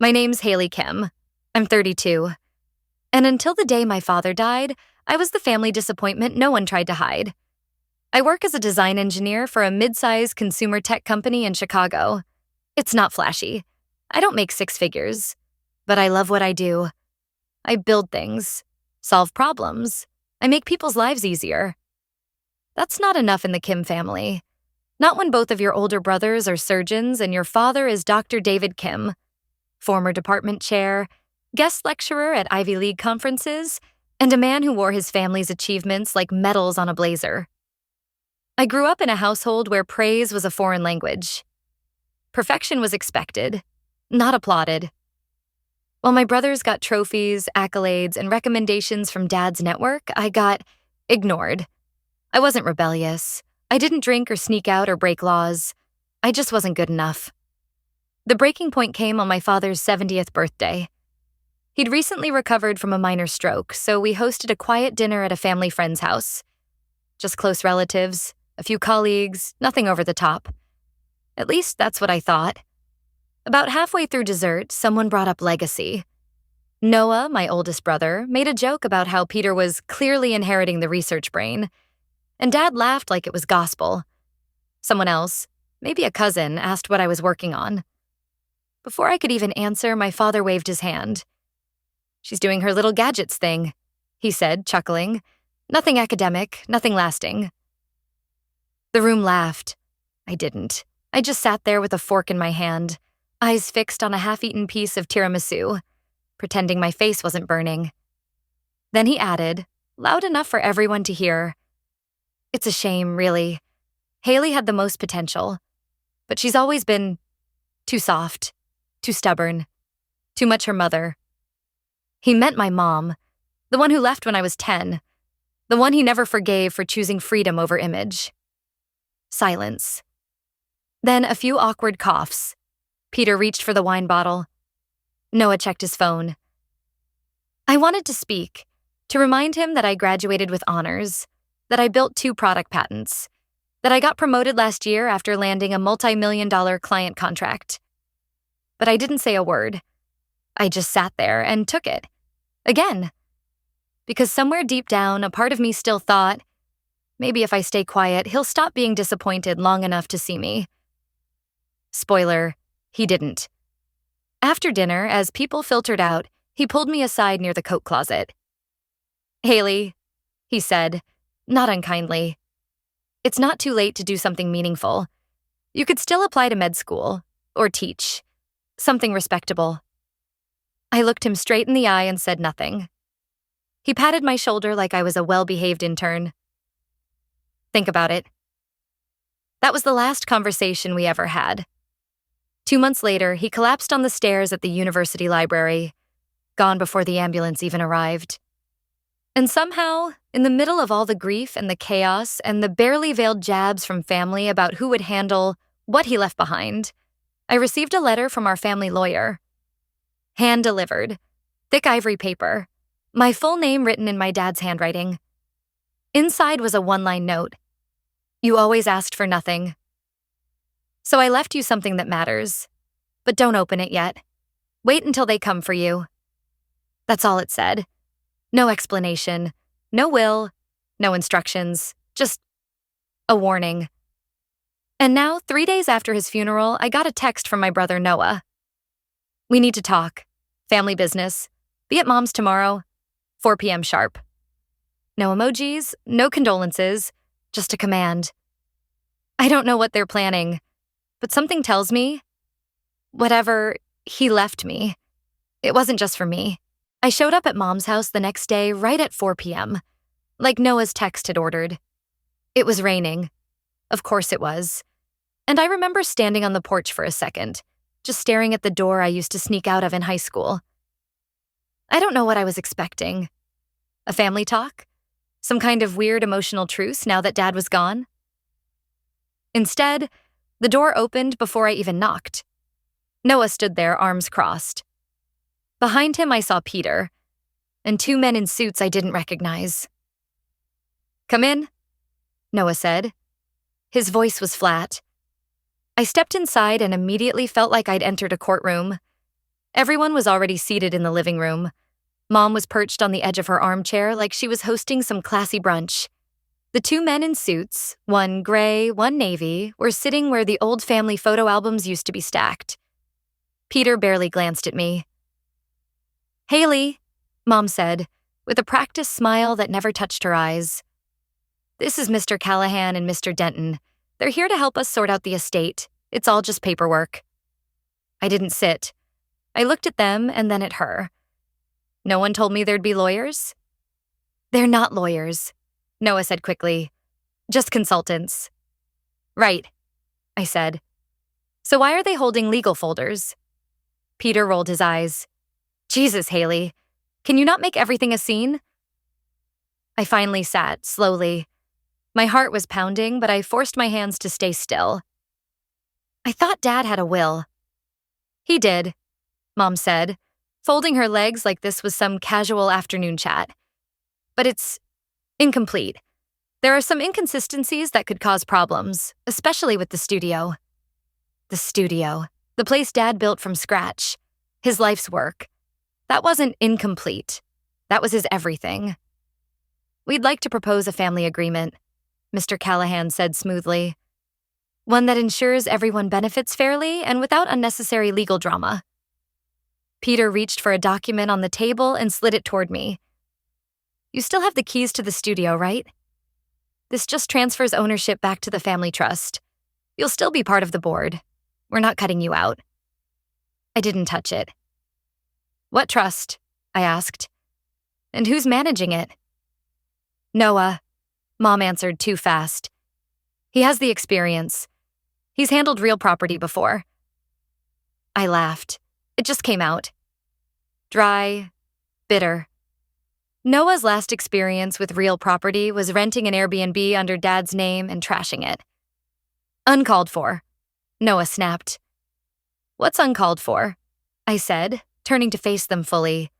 My name's Haley Kim. I'm 32. And until the day my father died, I was the family disappointment no one tried to hide. I work as a design engineer for a mid-sized consumer tech company in Chicago. It's not flashy. I don't make six figures. But I love what I do. I build things, solve problems. I make people's lives easier. That's not enough in the Kim family. Not when both of your older brothers are surgeons and your father is Dr. David Kim, former department chair, guest lecturer at Ivy League conferences, and a man who wore his family's achievements like medals on a blazer. I grew up in a household where praise was a foreign language. Perfection was expected, not applauded. While my brothers got trophies, accolades, and recommendations from Dad's network, I got ignored. I wasn't rebellious. I didn't drink or sneak out or break laws. I just wasn't good enough. The breaking point came on my father's 70th birthday. He'd recently recovered from a minor stroke, so we hosted a quiet dinner at a family friend's house. Just close relatives, a few colleagues, nothing over the top. At least that's what I thought. About halfway through dessert, someone brought up legacy. Noah, my oldest brother, made a joke about how Peter was clearly inheriting the research brain, and Dad laughed like it was gospel. Someone else, maybe a cousin, asked what I was working on. Before I could even answer, my father waved his hand. "She's doing her little gadgets thing," he said, chuckling. "Nothing academic, nothing lasting." The room laughed. I didn't. I just sat there with a fork in my hand, eyes fixed on a half-eaten piece of tiramisu, pretending my face wasn't burning. Then he added, loud enough for everyone to hear, "It's a shame, really. Haley had the most potential, but she's always been too soft, too stubborn, too much her mother." He meant my mom, the one who left when I was 10, the one he never forgave for choosing freedom over image. Silence. Then a few awkward coughs. Peter reached for the wine bottle. Noah checked his phone. I wanted to speak, to remind him that I graduated with honors, that I built 2 product patents, that I got promoted last year after landing a multi-million-dollar client contract. But I didn't say a word. I just sat there and took it. Again. Because somewhere deep down, a part of me still thought, maybe if I stay quiet, he'll stop being disappointed long enough to see me. Spoiler, he didn't. After dinner, as people filtered out, he pulled me aside near the coat closet. "Haley," he said, not unkindly, "it's not too late to do something meaningful. You could still apply to med school, or teach. Something respectable." I looked him straight in the eye and said nothing. He patted my shoulder like I was a well-behaved intern. "Think about it." That was the last conversation we ever had. 2 months later, he collapsed on the stairs at the university library, gone before the ambulance even arrived. And somehow, in the middle of all the grief and the chaos and the barely veiled jabs from family about who would handle what he left behind, I received a letter from our family lawyer. Hand-delivered, thick ivory paper, my full name written in my dad's handwriting. Inside was a one-line note. "You always asked for nothing. So I left you something that matters. But don't open it yet. Wait until they come for you." That's all it said. No explanation, no will, no instructions, just a warning. And now, 3 days after his funeral, I got a text from my brother Noah. "We need to talk. Family business. Be at Mom's tomorrow, 4 p.m. sharp." No emojis, no condolences, just a command. I don't know what they're planning, but something tells me, whatever he left me, it wasn't just for me. I showed up at Mom's house the next day right at 4 p.m., like Noah's text had ordered. It was raining. Of course it was. And I remember standing on the porch for a second, just staring at the door I used to sneak out of in high school. I don't know what I was expecting. A family talk? Some kind of weird emotional truce now that Dad was gone? Instead, the door opened before I even knocked. Noah stood there, arms crossed. Behind him, I saw Peter, and 2 men in suits I didn't recognize. "Come in," Noah said. His voice was flat. I stepped inside and immediately felt like I'd entered a courtroom. Everyone was already seated in the living room. Mom was perched on the edge of her armchair like she was hosting some classy brunch. The two men in suits, one gray, one navy, were sitting where the old family photo albums used to be stacked. Peter barely glanced at me. "Haley," Mom said, with a practiced smile that never touched her eyes. "This is Mr. Callahan and Mr. Denton. They're here to help us sort out the estate. It's all just paperwork." I didn't sit. I looked at them and then at her. No one told me there'd be lawyers? "They're not lawyers," Noah said quickly. "Just consultants." "Right," I said. "So why are they holding legal folders?" Peter rolled his eyes. "Jesus, Haley. Can you not make everything a scene?" I finally sat, slowly. My heart was pounding, but I forced my hands to stay still. "I thought Dad had a will." "He did," Mom said, folding her legs like this was some casual afternoon chat. "But it's incomplete. There are some inconsistencies that could cause problems, especially with the studio." The studio. The place Dad built from scratch. His life's work. That wasn't incomplete. That was his everything. "We'd like to propose a family agreement," Mr. Callahan said smoothly. "One that ensures everyone benefits fairly and without unnecessary legal drama." Peter reached for a document on the table and slid it toward me. "You still have the keys to the studio, right? This just transfers ownership back to the family trust. You'll still be part of the board. We're not cutting you out." I didn't touch it. "What trust?" I asked. "And who's managing it?" "Noah," Mom answered too fast. "He has the experience. He's handled real property before." I laughed. It just came out. Dry, bitter. Noah's last experience with real property was renting an Airbnb under Dad's name and trashing it. "Uncalled for," Noah snapped. "What's uncalled for?" I said, turning to face them fully.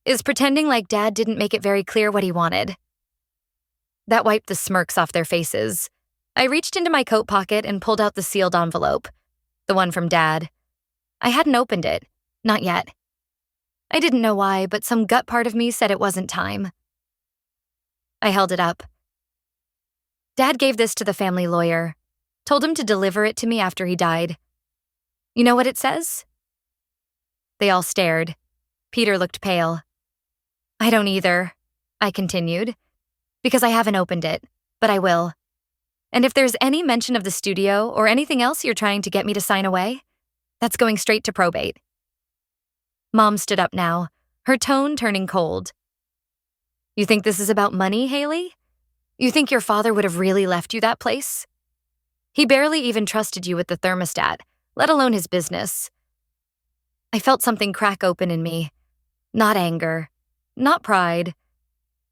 "Is pretending like Dad didn't make it very clear what he wanted." That wiped the smirks off their faces. I reached into my coat pocket and pulled out the sealed envelope, the one from Dad. I hadn't opened it, not yet. I didn't know why, but some gut part of me said it wasn't time. I held it up. "Dad gave this to the family lawyer. Told him to deliver it to me after he died. You know what it says?" They all stared. Peter looked pale. "I don't either," I continued, "because I haven't opened it, but I will. And if there's any mention of the studio or anything else you're trying to get me to sign away, that's going straight to probate." Mom stood up now, her tone turning cold. "You think this is about money, Haley? You think your father would have really left you that place? He barely even trusted you with the thermostat, let alone his business." I felt something crack open in me. Not anger, not pride,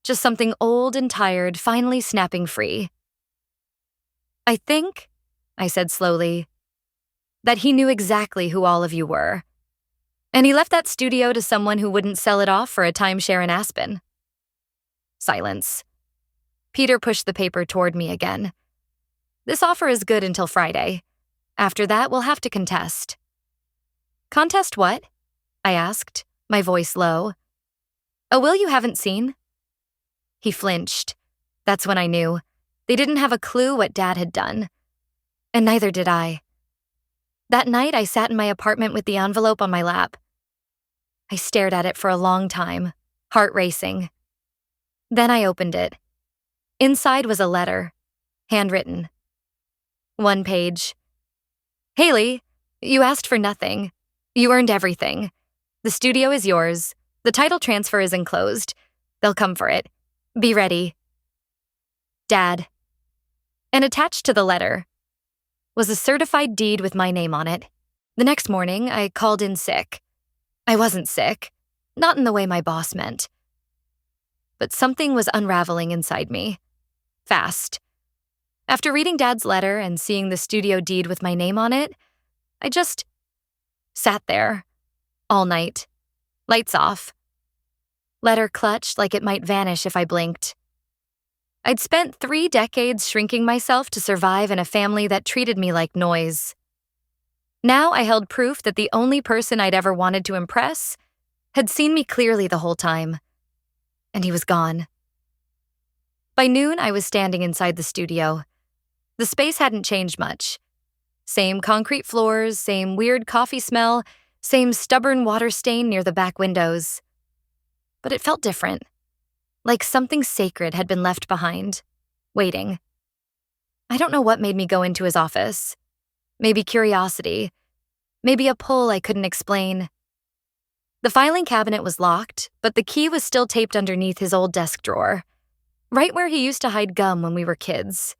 just something old and tired finally snapping free. "I think," I said slowly, "that he knew exactly who all of you were. And he left that studio to someone who wouldn't sell it off for a timeshare in Aspen." Silence. Peter pushed the paper toward me again. "This offer is good until Friday. After that, we'll have to contest." "Contest what?" I asked, my voice low. "A will you haven't seen?" He flinched. That's when I knew. They didn't have a clue what Dad had done. And neither did I. That night, I sat in my apartment with the envelope on my lap. I stared at it for a long time, heart racing. Then I opened it. Inside was a letter, handwritten. One page. "Haley, you asked for nothing. You earned everything. The studio is yours. The title transfer is enclosed. They'll come for it. Be ready. Dad." And attached to the letter was a certified deed with my name on it. The next morning, I called in sick. I wasn't sick, not in the way my boss meant. But something was unraveling inside me. Fast. After reading Dad's letter and seeing the studio deed with my name on it, I just sat there all night, lights off. Letter clutched like it might vanish if I blinked. I'd spent 3 decades shrinking myself to survive in a family that treated me like noise. Now I held proof that the only person I'd ever wanted to impress had seen me clearly the whole time. And he was gone. By noon, I was standing inside the studio. The space hadn't changed much. Same concrete floors, same weird coffee smell, same stubborn water stain near the back windows. But it felt different. Like something sacred had been left behind, waiting. I don't know what made me go into his office. Maybe curiosity. Maybe a pull I couldn't explain. The filing cabinet was locked, but the key was still taped underneath his old desk drawer, right where he used to hide gum when we were kids.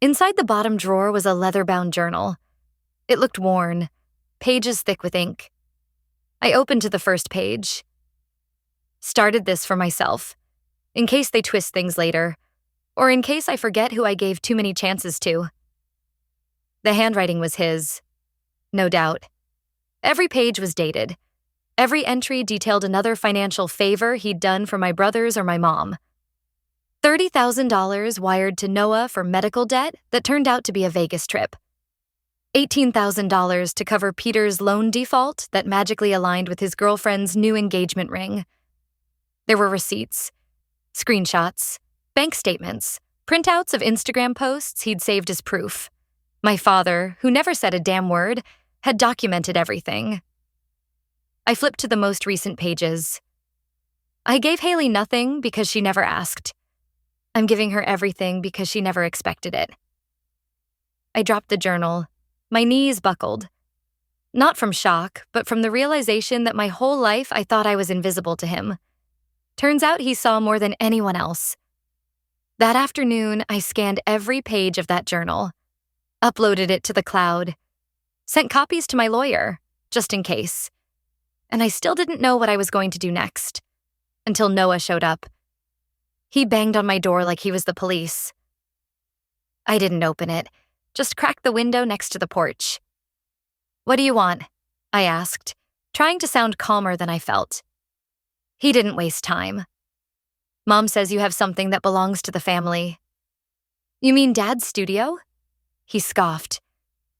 Inside the bottom drawer was a leather-bound journal. It looked worn, pages thick with ink. I opened to the first page. Started this for myself, in case they twist things later, or in case I forget who I gave too many chances to. The handwriting was his, no doubt. Every page was dated. Every entry detailed another financial favor he'd done for my brothers or my mom. $30,000 wired to Noah for medical debt that turned out to be a Vegas trip. $18,000 to cover Peter's loan default that magically aligned with his girlfriend's new engagement ring. There were receipts, screenshots, bank statements, printouts of Instagram posts he'd saved as proof. My father, who never said a damn word, had documented everything. I flipped to the most recent pages. I gave Haley nothing because she never asked. I'm giving her everything because she never expected it. I dropped the journal. My knees buckled. Not from shock, but from the realization that my whole life I thought I was invisible to him. Turns out he saw more than anyone else. That afternoon, I scanned every page of that journal, uploaded it to the cloud, sent copies to my lawyer, just in case. And I still didn't know what I was going to do next, until Noah showed up. He banged on my door like he was the police. I didn't open it, just cracked the window next to the porch. "What do you want?" I asked, trying to sound calmer than I felt. He didn't waste time. "Mom says you have something that belongs to the family." "You mean Dad's studio?" He scoffed.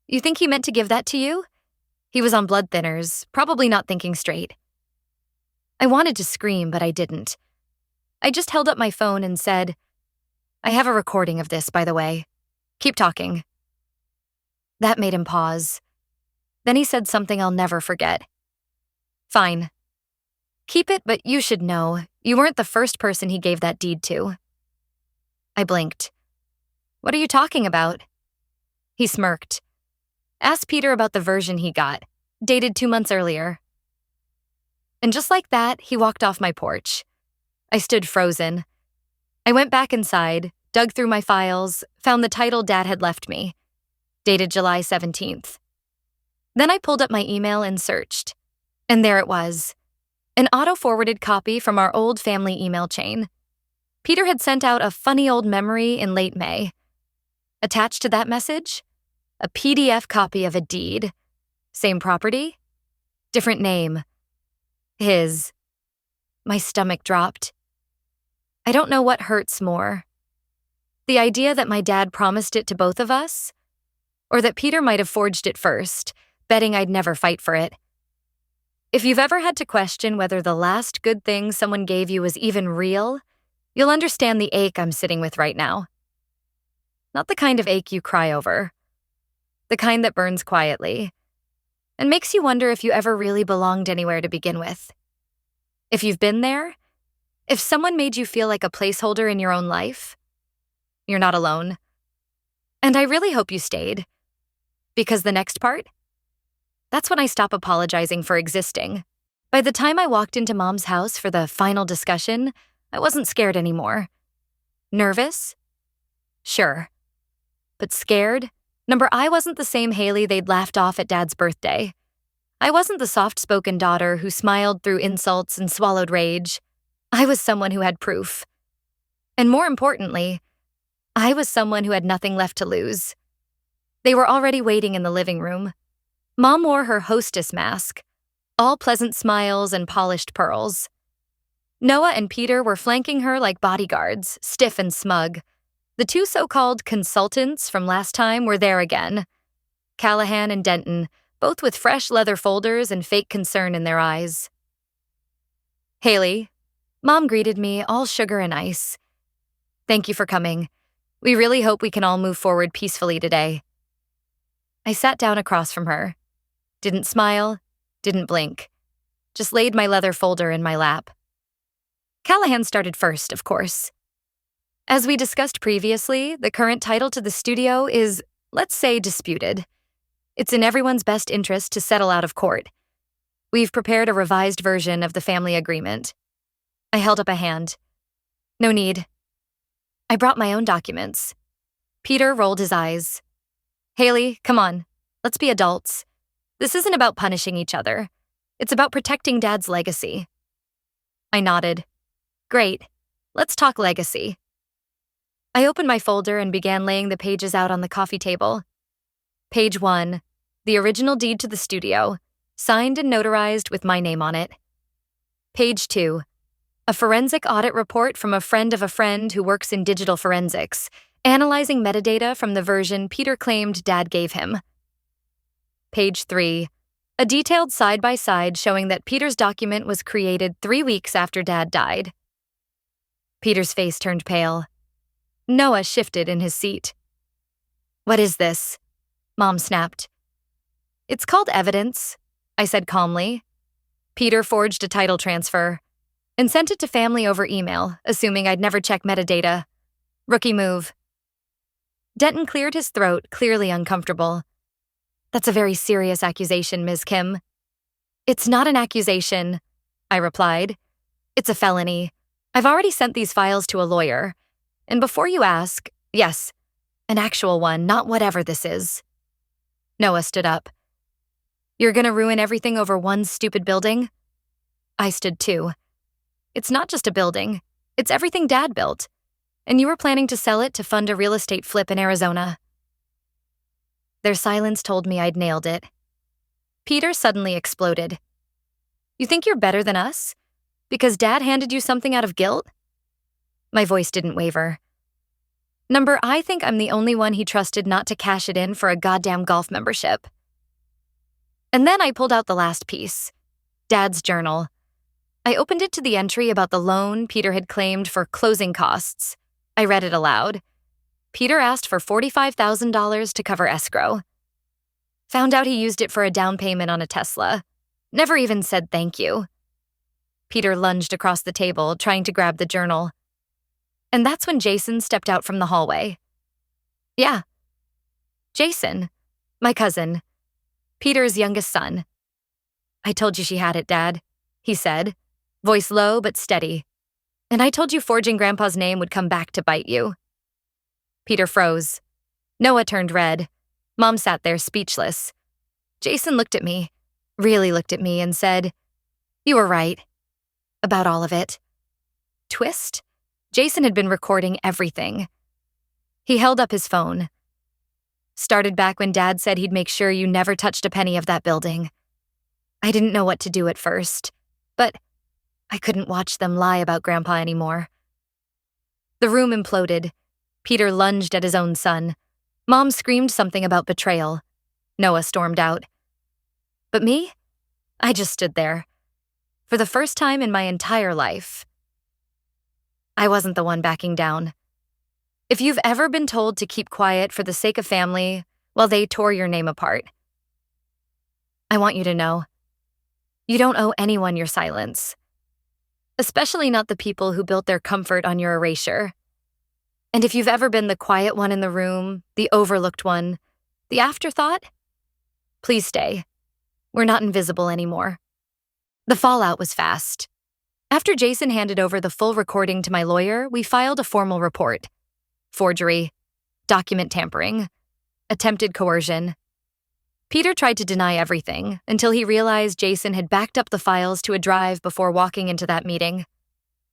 "You think he meant to give that to you?" He was on blood thinners, probably not thinking straight. I wanted to scream, but I didn't. I just held up my phone and said, "I have a recording of this, by the way. Keep talking." That made him pause. Then he said something I'll never forget. "Fine. Keep it, but you should know, you weren't the first person he gave that deed to." I blinked. "What are you talking about?" He smirked. "Ask Peter about the version he got, dated 2 months earlier." And just like that, he walked off my porch. I stood frozen. I went back inside, dug through my files, found the title Dad had left me, dated July 17th. Then I pulled up my email and searched. And there it was, an auto-forwarded copy from our old family email chain. Peter had sent out a funny old memory in late May. Attached to that message, a PDF copy of a deed. Same property, different name. His. My stomach dropped. I don't know what hurts more. The idea that my dad promised it to both of us, or that Peter might have forged it first, betting I'd never fight for it. If you've ever had to question whether the last good thing someone gave you was even real, you'll understand the ache I'm sitting with right now. Not the kind of ache you cry over. The kind that burns quietly and makes you wonder if you ever really belonged anywhere to begin with. If you've been there, if someone made you feel like a placeholder in your own life, you're not alone. And I really hope you stayed. Because the next part? That's when I stop apologizing for existing. By the time I walked into Mom's house for the final discussion, I wasn't scared anymore. Nervous? Sure. But scared? I wasn't the same Haley they'd laughed off at Dad's birthday. I wasn't the soft-spoken daughter who smiled through insults and swallowed rage. I was someone who had proof. And more importantly, I was someone who had nothing left to lose. They were already waiting in the living room. Mom wore her hostess mask, all pleasant smiles and polished pearls. Noah and Peter were flanking her like bodyguards, stiff and smug. The two so-called consultants from last time were there again. Callahan and Denton, both with fresh leather folders and fake concern in their eyes. "Haley," Mom greeted me, all sugar and ice. "Thank you for coming. We really hope we can all move forward peacefully today." I sat down across from her. Didn't smile, didn't blink. Just laid my leather folder in my lap. Callahan started first, of course. As we discussed previously, the current title to the studio is, let's say, disputed. It's in everyone's best interest to settle out of court. We've prepared a revised version of the family agreement. I held up a hand. "No need." I brought my own documents. Peter rolled his eyes. "Haley, come on. Let's be adults. This isn't about punishing each other. It's about protecting Dad's legacy." I nodded. "Great. Let's talk legacy." I opened my folder and began laying the pages out on the coffee table. Page 1, the original deed to the studio, signed and notarized with my name on it. Page 2, a forensic audit report from a friend of a friend who works in digital forensics, analyzing metadata from the version Peter claimed Dad gave him. Page 3, a detailed side-by-side showing that Peter's document was created 3 weeks after Dad died. Peter's face turned pale. Noah shifted in his seat. "What is this?" Mom snapped. "It's called evidence," I said calmly. Peter forged a title transfer and sent it to family over email, assuming I'd never check metadata. Rookie move. Denton cleared his throat, clearly uncomfortable. "That's a very serious accusation, Ms. Kim." "It's not an accusation," I replied. "It's a felony. I've already sent these files to a lawyer. And before you ask, yes, an actual one, not whatever this is." Noah stood up. "You're gonna ruin everything over one stupid building?" I stood too. "It's not just a building. It's everything Dad built. And you were planning to sell it to fund a real estate flip in Arizona." Their silence told me I'd nailed it. Peter suddenly exploded. "You think you're better than us? Because Dad handed you something out of guilt?" My voice didn't waver. "Number, I think I'm the only one he trusted not to cash it in for a goddamn golf membership." And then I pulled out the last piece. Dad's journal. I opened it to the entry about the loan Peter had claimed for closing costs. I read it aloud. Peter asked for $45,000 to cover escrow. Found out he used it for a down payment on a Tesla. Never even said thank you. Peter lunged across the table, trying to grab the journal. And that's when Jason stepped out from the hallway. Yeah. Jason, my cousin. Peter's youngest son. "I told you she had it, Dad," he said, voice low but steady. "And I told you forging Grandpa's name would come back to bite you." Peter froze. Noah turned red. Mom sat there speechless. Jason looked at me, really looked at me, and said, "You were right. About all of it." Twist? Jason had been recording everything. He held up his phone. "Started back when Dad said he'd make sure you never touched a penny of that building. I didn't know what to do at first, but I couldn't watch them lie about Grandpa anymore." The room imploded. Peter lunged at his own son. Mom screamed something about betrayal. Noah stormed out. But me? I just stood there. For the first time in my entire life. I wasn't the one backing down. If you've ever been told to keep quiet for the sake of family while they tore your name apart, I want you to know, you don't owe anyone your silence. Especially not the people who built their comfort on your erasure. And if you've ever been the quiet one in the room, the overlooked one, the afterthought, please stay. We're not invisible anymore. The fallout was fast. After Jason handed over the full recording to my lawyer, we filed a formal report. Forgery, document tampering, attempted coercion. Peter tried to deny everything until he realized Jason had backed up the files to a drive before walking into that meeting.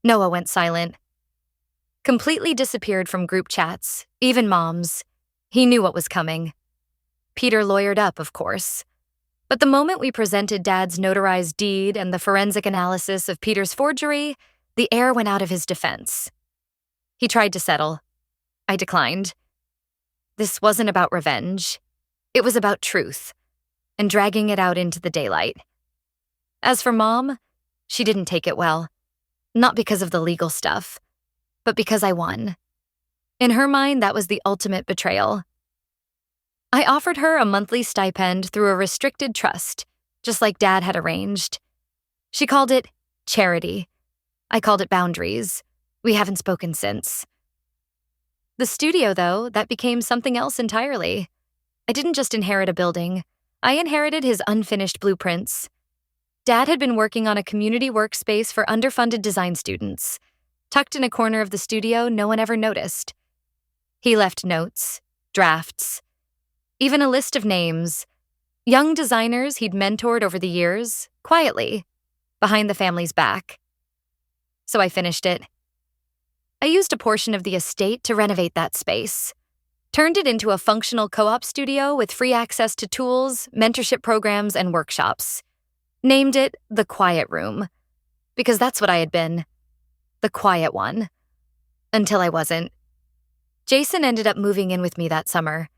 Noah went silent. Completely disappeared from group chats, even Mom's. He knew what was coming. Peter lawyered up, of course. But the moment we presented Dad's notarized deed and the forensic analysis of Peter's forgery, the air went out of his defense. He tried to settle. I declined. This wasn't about revenge. It was about truth. and dragging it out into the daylight. As for Mom, she didn't take it well. Not because of the legal stuff, but because I won. In her mind, that was the ultimate betrayal. I offered her a monthly stipend through a restricted trust, just like Dad had arranged. She called it charity. I called it boundaries. We haven't spoken since. The studio, though, that became something else entirely. I didn't just inherit a building. I inherited his unfinished blueprints. Dad had been working on a community workspace for underfunded design students. Tucked in a corner of the studio no one ever noticed. He left notes, drafts, even a list of names, young designers he'd mentored over the years, quietly, behind the family's back. So I finished it. I used a portion of the estate to renovate that space. Turned it into a functional co-op studio with free access to tools, mentorship programs, and workshops. Named it The Quiet Room, because that's what I had been. The quiet one. Until I wasn't. Jason ended up moving in with me that summer.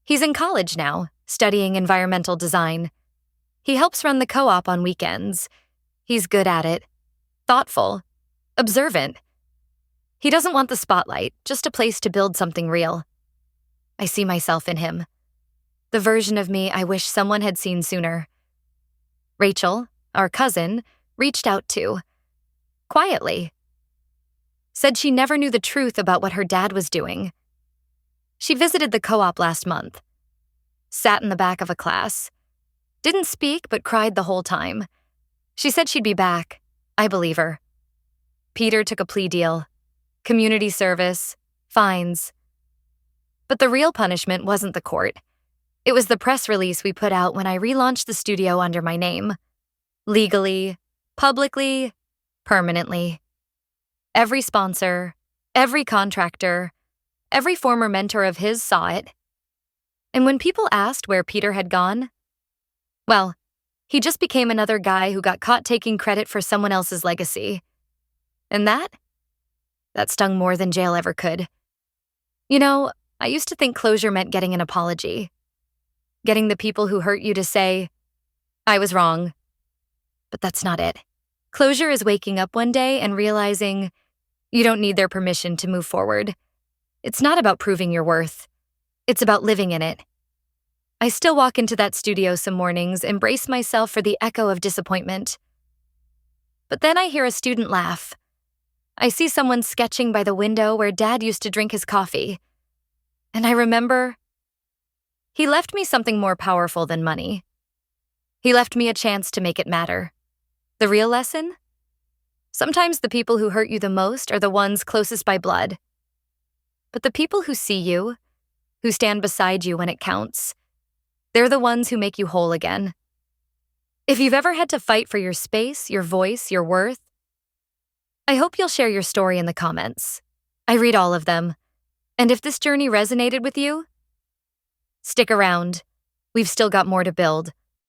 He's in college now, studying environmental design. He helps run the co-op on weekends. He's good at it. Thoughtful. Observant. He doesn't want the spotlight, just a place to build something real. I see myself in him. The version of me I wish someone had seen sooner. Rachel, our cousin, reached out too. Quietly. Said she never knew the truth about what her dad was doing. She visited the co-op last month. Sat in the back of a class. Didn't speak, but cried the whole time. She said she'd be back. I believe her. Peter took a plea deal. Community service. Fines. But the real punishment wasn't the court. It was the press release we put out when I relaunched the studio under my name. Legally, publicly, permanently. Every sponsor, every contractor, every former mentor of his saw it. And when people asked where Peter had gone, well, he just became another guy who got caught taking credit for someone else's legacy. And that stung more than jail ever could. You know, I used to think closure meant getting an apology. Getting the people who hurt you to say, I was wrong. But that's not it. Closure is waking up one day and realizing you don't need their permission to move forward. It's not about proving your worth. It's about living in it. I still walk into that studio some mornings, embrace myself for the echo of disappointment. But then I hear a student laugh. I see someone sketching by the window where Dad used to drink his coffee. And I remember, he left me something more powerful than money. He left me a chance to make it matter. The real lesson? Sometimes the people who hurt you the most are the ones closest by blood. But the people who see you, who stand beside you when it counts, they're the ones who make you whole again. If you've ever had to fight for your space, your voice, your worth, I hope you'll share your story in the comments. I read all of them. And if this journey resonated with you, stick around. We've still got more to build.